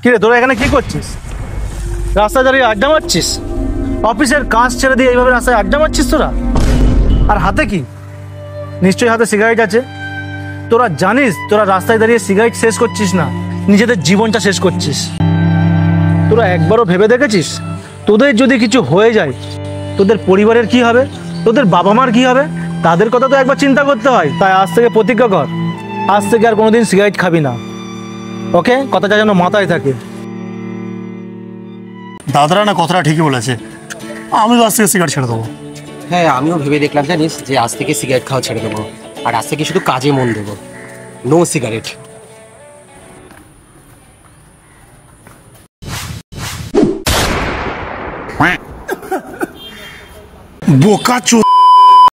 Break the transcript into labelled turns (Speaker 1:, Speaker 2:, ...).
Speaker 1: কিরে তোরা এখানে কি করছিস? রাস্তায় দাঁড়িয়ে আড্ডা মারছিস? অফিসের কাজ ছেড়ে দিয়ে এইভাবে রাস্তায় আড্ডা মারছিস তোরা? আর হাতে কি? নিশ্চয়ই হাতে সিগারেট আছে। তোরা জানিস তোরা রাস্তায় দাঁড়িয়ে সিগারেট শেষ করছিস না, নিজেদের জীবনটা শেষ করছিস। তোরা একবারও ভেবে দেখেছিস তোদের যদি কিছু হয়ে যায় তোদের পরিবারের কি হবে, তোদের বাবা মার কি হবে? তাদের কথা তো একবার চিন্তা করতে হয়। তাই আজ থেকে প্রতিজ্ঞা কর, আজ থেকে আর কোনোদিন সিগারেট খাবি না। ওকে, কথাটা যেন মাথায় থাকে।
Speaker 2: দাদারা না কথাটা ঠিকই বলেছে, আমি তো আজ থেকে সিগারেট ছেড়ে দেবো।
Speaker 3: হ্যাঁ, আমিও ভেবে দেখলাম জানিস যে আজ থেকে সিগারেট খাওয়া ছেড়ে দেবো, আর আজ থেকে শুধু কাজে মন দেবো। No cigarette.
Speaker 2: বোকা চোদ।